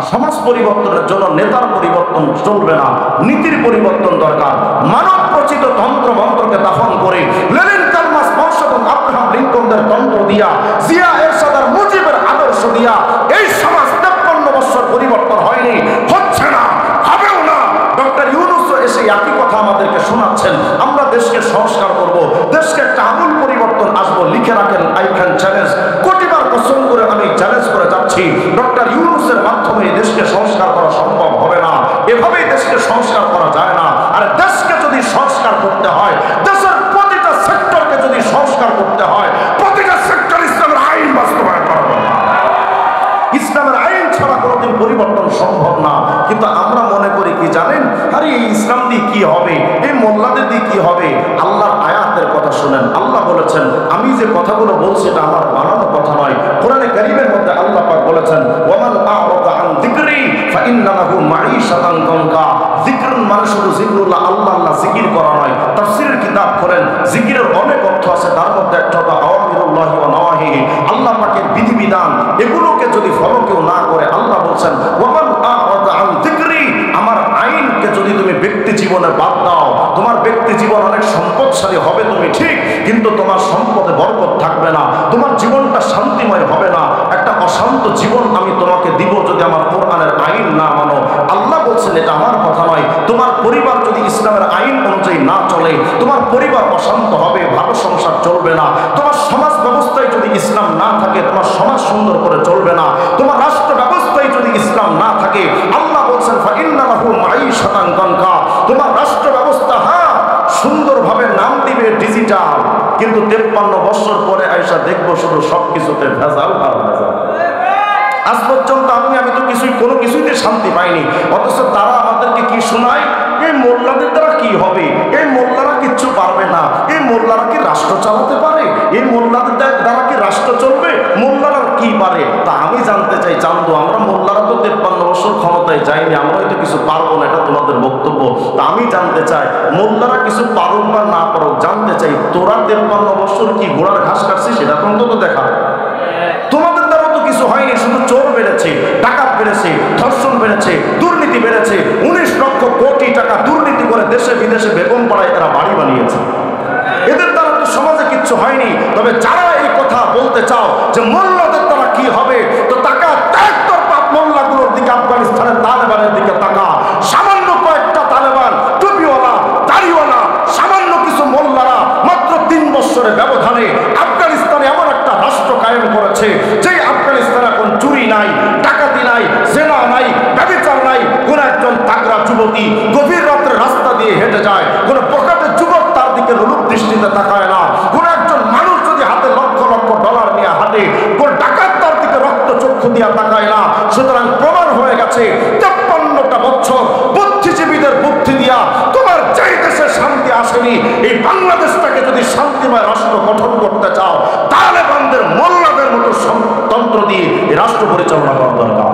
সমাজ পরিবর্তনের জন্য নেতার পরিবর্তন চলবে না, নীতির পরিবর্তন দরকার। মানব রচিত তন্ত্র মন্ত্রকে দাফন করে লেনিন, কার্ল মার্কস, মার্কস এবং আব্রাহাম লিঙ্কনদের তন্ত্র দিয়া, জিয়া এরশাদ আর মুজিবের আদর্শ দিয়া এই সমাজ 53 বছর পরিবর্তন হয়নি, হচ্ছে না, হবেও না। ডক্টর ইউনূস এসে একই কথা আমাদেরকে শোনাচ্ছেন। আমরা দেশকে সংস্কার করব, দেশকে একটা আমূল পরিবর্তন আসবো। লিখে রাখেন, আই ক্যান চ্যালেঞ্জ। কোটিবার কসম করে আমি চ্যালেঞ্জ করে যাচ্ছি, ডক্টর ইউনূসের মাধ্যমে দেশকে সংস্কার করা সম্ভব হবে না। এভাবেই দেশকে সংস্কার করা যায় না। আর দেশকে যদি সংস্কার করতে হয়, দেশের প্রতিটা সেক্টরকে যদি সংস্কার করতে হয়, প্রতিটা সেক্টর ইসলামের আইন বাস্তবায়ন করা হবে। ইসলামের আইন ছাড়া কোনোদিন পরিবর্তন সম্ভব না। কিন্তু আমরা মনে করি কি জানেন, আরে এই ইসলাম দিয়ে কি হবে, এই মোল্লাদের দিয়ে কি হবে। আল্লাহর আয়াতের কথা শুনেন। আল্লাহ বলেছেন, আমি যে কথাগুলো বলছি এটা আমার বানানো কথা নয়। কোরআনে কারীমের মধ্যে আল্লাহ পাক বলেছেন, ওয়ামান আ'রাদা আন যিকরি ফাইন্না লাহু মাঈশাতান দানকা। যিকরুন মানে শুধু যিকরুল্লাহ, আল্লাহ আল্লাহ জিকির করা নয়। তাফসীরের কিতাব করেন, জিকিরের অনেক অর্থ আছে, তার মধ্যে একটা হলো আওয়ামিরুল্লাহি ওয়া নওয়াহিহি, আল্লাহ পাকের বিধিবিধান। এগুলোকে যদি ফলো কেউ না করে, আল্লাহ বলছেন ওয়ামান আ'রাদা আন যিকরি, আমার আইনকে যদি তুমি ব্যক্তি জীবনে বাদ দাও, তোমার ব্যক্তি জীবন অনেক সম্পদশালী হবে তুমি ঠিক, কিন্তু তোমার সম্পদে বরকত থাকবে না, তোমার জীবনটা শান্তিময় হবে না। একটা অশান্ত জীবন আমি তোমাকে দিব যদি আমার কোরআনের আইন না মানো। আল্লাহ বলছেন এটা আমার কথা নয়। তোমার পরিবার যদি ইসলামের আইন অনুযায়ী না চলে, তোমার পরিবার অশান্ত হবে, ভালো সংসার চলবে না। তোমার সমাজ ব্যবস্থায় যদি ইসলাম না থাকে, তোমার সমাজ সুন্দর করে চলবে না। তোমার রাষ্ট্র ব্যবস্থায় যদি ইসলাম না থাকে, আল্লাহ বলছেন ফাইন্না লাহু মাঈশাতান দানকা, তোমার রাষ্ট্র ব্যবস্থা সুন্দরভাবে নাম দিবে ডিজিটাল, কিন্তু 53 বছর পরে আয়সা দেখবো শুধু সবকিছুতে ভেজাল আর ভেজাল। আজ পর্যন্ত আমি তো কোনো কিছুতে শান্তি পাইনি। অথচ তারা আমাদেরকে কি শোনায়, এই মোল্লাদের দ্বারা কি হবে, এই মোল্লারা কিচ্ছু পারবে না, এই মোল্লারা কি রাষ্ট্র চালাতে পারে, এই মোল্লাদের দ্বারা কি রাষ্ট্র চলবে, মোল্লারা কি পারে। তা আমি জানতে চাই, চান্দু, আমরা মোল্লারা তো 53 বছর ক্ষমতায় যাইনি, আমরা হয়তো কিছু পারবো না, এটা তোমাদের বক্তব্য। তা আমি জানতে চাই, মোল্লারা কিছু পারুক বা না পারুক, জানতে চাই তোরা 53 বছর কি ঘোড়ার ঘাস কাটছিস, সেটা অন্তত দেখা। তোমাদের দ্বারা তো কিছু হয়নি, শুধু চোর বেড়েছে, ডাকাত বেড়েছে, ধর্ষণ বেড়েছে, দুর্নীতি বেড়েছে। 19 লক্ষ কোটি টাকা দুর্নীতি করে দেশে বিদেশে বেগম পাড়ায় এরা বাড়ি বানিয়েছে। এদের দ্বারা তো সমাজে কিচ্ছু হয়নি। তবে যারা এই কথা বলতে চাও যে মোল্লাদের দ্বারা কি হবে, তো তাকা একতর পাপ মোল্লাগুলোর দিকে, আফগানিস্তানের তালেবানের দিকে তাকা। সামান্য কয়েকটা তালেবান, টুপিওয়ালা, দাড়িওয়ালা, সামান্য কিছু মোল্লারা মাত্র 3 বছরের ব্যবধানে আফগানিস্তানে এমন একটা রাষ্ট্র কায়েম করেছে, যে আফগানিস্তানে এখন চুরি নাই, ডাকাতি নাই, জেনা নাই, ব্যভিচার নাই। কোন একজন তাগড়া যুবতী গভীর রাত্রে রাস্তা দিয়ে হেঁটে যায়, কোন পকেটে যুবক তার দিকে রূপ দৃষ্টিতে তাকায় না। কোন একজন মানুষ যদি হাতে লক্ষ লক্ষ ডলার নিয়ে হাঁটে, কোন ডাকাত তার দিকে রক্ত চক্ষু দিয়া তাকায় না। সুতরাং প্রমাণ হয়ে গেছে 53টা বছর বুদ্ধিজীবীদের বুদ্ধি দিয়া তোমার যেই দেশে শান্তি আসেনি, এই বাংলাদেশটাকে যদি শান্তিময় রাষ্ট্র গঠন করতে চাও, তালেবানদের মোল্লাদের মতো তন্ত্র দিয়ে এই রাষ্ট্র পরিচালনা করা দরকার।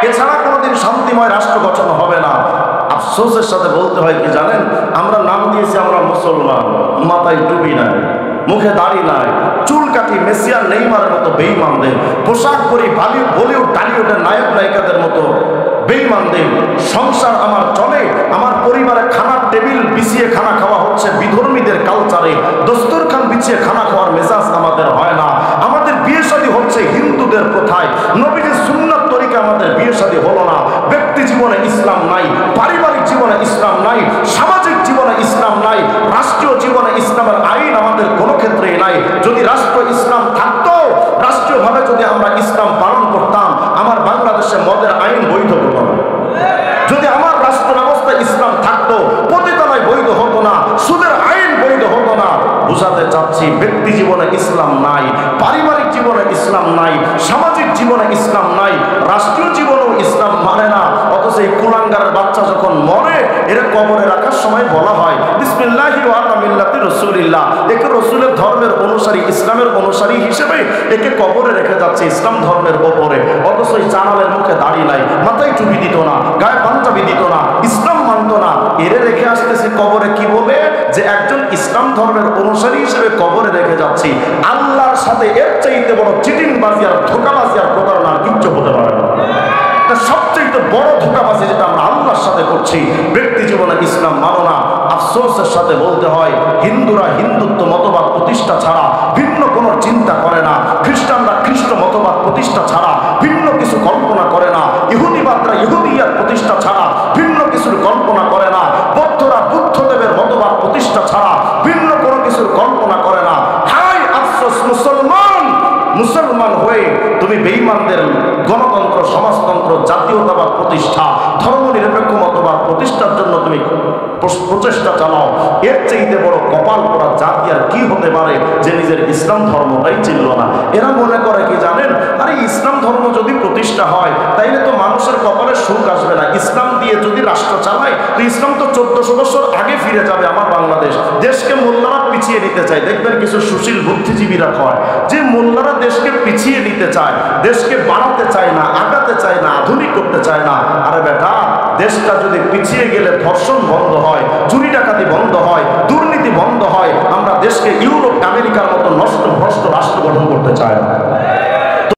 এছাড়া কোনোদিন শান্তিময় রাষ্ট্র গঠন হবে না। আফসোসের সাথে বলতে হয় কি জানেন, আমরা নাম দিয়েছি আমরা মুসলমান, মাথায় টুপি নাই, মুখে দাড়ি নাই, চুল কাটি মেসিয়ার নেইমারের মতো বেঈমানদের, পোশাক পরি বলিউড টলিউডের নায়ক নায়িকাদের মতো বেঈমানদের। সংসার আমার চলে, আমার পরিবারে খানার টেবিল বিছিয়ে খানা খাওয়া হচ্ছে বিধর্মীদের কালচারে, দস্তরখান বিছিয়ে খানা খাওয়ার মেজাজ আমাদের হয় না। আমাদের বিয়ে শাদী হচ্ছে হিন্দুদের প্রথায়, নবীজির সুন্নাত তরিকা আমাদের বিয়ে শাদী হলো না। ব্যক্তি জীবনে ইসলাম নাই, পারিবারিক জীবনে ইসলাম নাই, সামাজিক জীবনে ইসলাম নাই, রাষ্ট্রীয় জীবনে ইসলামের আইন আমাদের কোনো ক্ষেত্রেই নাই। যদি রাষ্ট্র ইসলাম থাকতো, রাষ্ট্রীয়ভাবে যদি আমরা ইসলাম পালন করতাম, আমার বাংলাদেশে মদের আইন বৈধ হতো না। যদি আমার রাষ্ট্র ব্যবস্থা ইসলাম থাকতো, পতিতালয় বৈধ হতো না, সুদের আইন বৈধ হতো না। বুঝাতে চাচ্ছি, ব্যক্তি জীবনে ইসলাম নাই, পারিবারিক জীবনে ইসলাম নাই, সামাজিক জীবনে ইসলাম নাই, রাষ্ট্রীয় জীবনেও ইসলাম মানে না। অথচ এই কুলাঙ্গারের বাচ্চা যখন মরে, এর কবরে রাখার সময় বলা হয় বিসমিল্লাহি ওয়া আলা মিল্লাতি রাসূলিল্লাহ, একে রাসূলের ধর্মের অনুসারী, ইসলামের অনুসারী হিসেবে একে কবরে রেখে যাচ্ছে ইসলাম ধর্মের ওপরে। অথচ এই জানালের মুখে দাড়ি নাই, মাথায় টুপি দিত না, গায়ে পাঞ্জাবি দিত না, ইসলাম মানত না, এরে রেখে আসতেছে কবরে। কি বলে যে একজন ইসলাম ধর্মের অনুসারী হিসেবে কবরে রেখে যাচ্ছি। আল্লাহর সাথে এর চাইতে বড় চিটিংবাজি আর ধোঁকাবাজি আর প্রতারণা আর কিচ্ছু হতে পারে না। একটা সবচেয়ে বড় ধোঁকাবাজি যেটা আমরা আল্লাহর সাথে করছি। ব্যক্তি জীবনে ইসলাম মানো না, আফসোসের সাথে বলতে হয় হিন্দুরা হিন্দুত্ব মতবাদ প্রতিষ্ঠা ছাড়া ভিন্ন কোনো চিন্তা করে না, খ্রিস্টানরা খ্রিস্ট মতবাদ প্রতিষ্ঠা ছাড়া ভিন্ন কিছু কল্পনা করে না, ইহুদিবাদরা ইহুদিয়াত প্রতিষ্ঠা ছাড়া ভিন্ন কিছুর কল্পনা করে না, বৌদ্ধরা বুদ্ধদেবের মতবাদ প্রতিষ্ঠা ছাড়া ভিন্ন কোনো কিছুর কল্পনা করে না। হায় আফসোস মুসলমান হয়ে তুমি বেঈমানদের গণতন্ত্র, সমাজতন্ত্র, জাতীয়তাবাদ প্রতিষ্ঠা, ধর্মনিরপেক্ষ মতবাদ প্রতিষ্ঠার জন্য তুমি প্রচেষ্টা চালাও। এর চাইতে বড় কপাল পড়া জাতি আর কি হতে পারে যে নিজের ইসলাম ধর্মটাই চিনল না। এরা মনে করে কি জানেন, আরে ইসলাম ধর্ম যদি প্রতিষ্ঠা হয় তাইলে তো মানুষের কপালে সুখ আসবে না। ইসলাম দিয়ে যদি রাষ্ট্র চালায় তো ইসলাম তো 1400 বছর আগে ফিরে যাবে আমার বাংলাদেশ। দেশকে মোল্লারা পিছিয়ে নিতে চায়। দেখবেন কিছু সুশীল বুদ্ধিজীবীরা কয় যে মোল্লারা দেশকে পিছিয়ে নিতে চায়, দেশকে বাড়াতে চায় না, আগাতে চায় না, আধুনিক করতে চায় না। আরে বেটা, দেশটা যদি পিছিয়ে গেলে ধর্ষণ বন্ধ হয়, চুরি ডাকাতি বন্ধ হয়, দুর্নীতি বন্ধ হয়, আমরা দেশকে ইউরোপ আমেরিকার মতো নষ্ট ভ্রষ্ট রাষ্ট্র গঠন করতে চাই না।